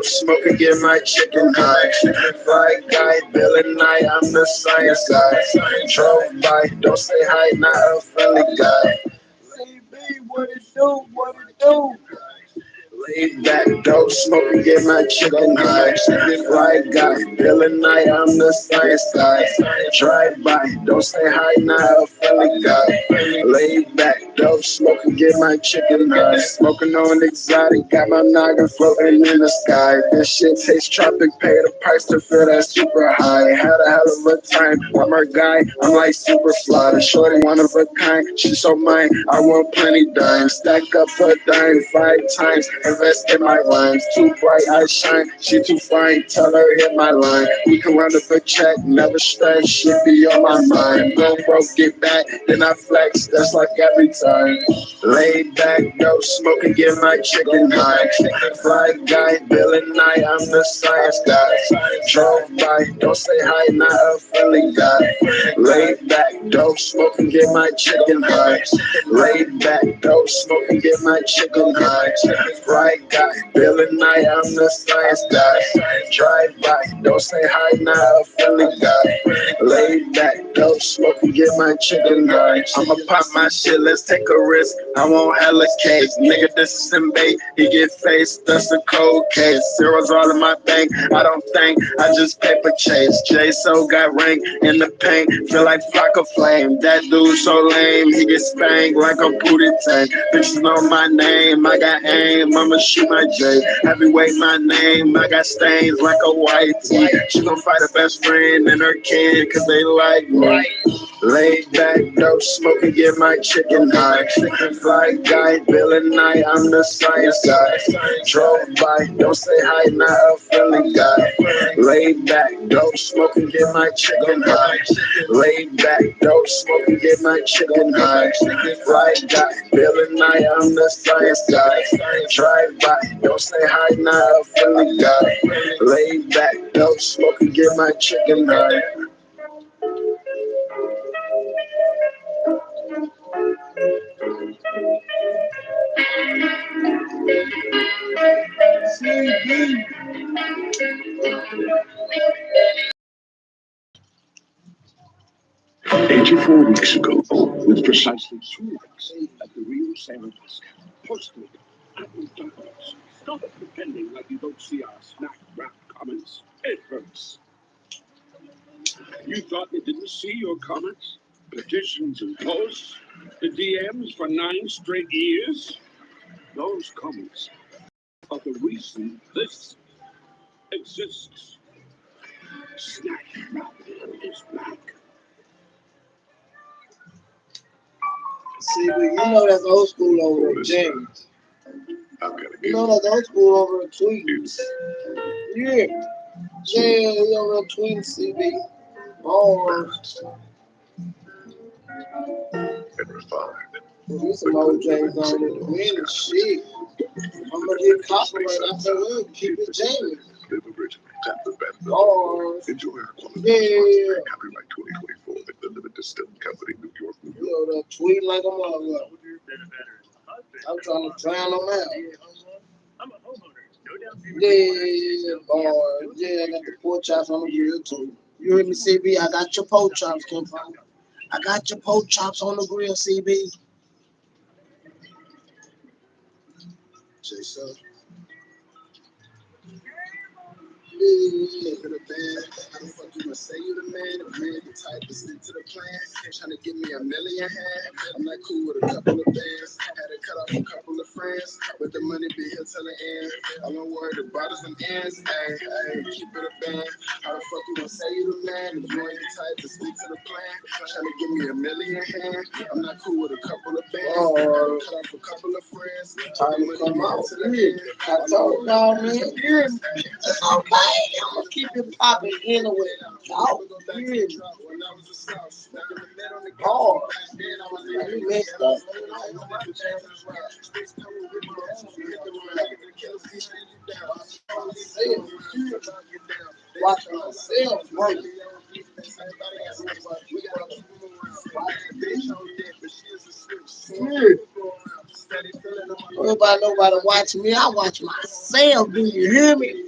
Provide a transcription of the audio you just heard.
dope, smoke and get my chicken high. Fly guy, Bill and I'm the science guy. Drove by, don't say hi, not a friendly guy. CB, what it do, what it do? Laid back, dope, smoke and get my chicken high. Fly guy, Bill and I'm the science guy. Drive by, don't say hi, not a friendly guy. Laid back, dope, smoke and get my chicken high. Smoking on exotic, got my noggin floating in the sky. This shit tastes tropic, pay the price to feel that super high. Had a hell of a time, I'm her guy, I'm like super fly. The shorty one of a kind, she so mine, I want plenty dimes. Stack up a dime 5 times, invest in my rhymes. Too bright, I shine, she too fine, tell her hit my line. We can run up a check, never stress, shit be on my mind. Go broke, get back, then I flex, that's like every time. Laid back, no smoke and get my chicken high. Fly guy, Bill and I'm the science guy. Drove by, don't say hi, not a friendly guy. Laid back, dope, smoke and get my chicken high. Laid back, dope, smoke and get my chicken high. Fly guy, Bill and I'm the science guy. Drive by, don't say hi, not a friendly guy. Laid back, dope, smoke and get my chicken high. I'ma pop my shit, let's take a risk. I want hella cakes, nigga, this is some bait. He get faced, that's a cold case. Zeros all in my bank, I don't think, I just paper chase. J-So got rank in the paint, feel like flock of flame. That dude so lame, he get spanked like a booty tank. Bitches know my name, I got aim, I'ma shoot my J. Heavyweight my name, I got stains like a white tee. She gon' fight her best friend and her kid, cause they like me. Laid back, dope, smoke and get my chicken high. Fly guy, Bill and I'm the science guy. Drove by, don't say hi, not a friendly guy. Laid back, dope, smoke and get my chicken high. Laid back, dope, smoke and get my chicken high. Fly guy, Bill and I'm the science guy. Drive by, don't say hi, not a friendly guy. Laid back, dope, smoke and get my chicken high. CB. 84 weeks ago, with precisely 2 weeks at the Rio Ceremony, posted Apple Donuts. Stop pretending like you don't see our snack wrap comments. It hurts. You thought they didn't see your comments, petitions, and posts, the DMs for 9 straight years? Those comments are the reason this exists. Snack wrap is back. See, but you know that's old school over at James. You know that's old school over at Tweets. Yeah. Yeah, he over at Tweets, CB. Bars. There's some old James on it. Man, shit. I'm gonna get copyright. I said, well, keep it James. Bars. Yeah. Copyright 2024 at the Limited Distilled Company, New York, New York. You know, that tweet like a motherfucker. I'm trying to drown them out. Yeah, boy. Yeah, I got the pork chops on the grill too. You heard me, CB? I got your pork chops, Kim Pong. I got your pork chops on the grill, CB. J-So. To the band. How the fuck you gonna say you the man? If man the type to stick to the plan, trying to give me $1 million hand. I'm not cool with a couple of bands. Had to cut off a couple of friends, but the money be here till the end. I'm not worried about some ends. Hey, hey, keep it a band. How the fuck you gonna say you the man? If man the type to stick to the plan, trying to give me $1 million hand. I'm not cool with a couple of bands. Had to cut off a couple of friends. Time to come out. I told y'all, man. It's okay. I'm gonna keep it popping anyway. Y'all, yeah. Oh, you messed up. Watch myself work. Nobody watch me. I watch myself. Do you hear me?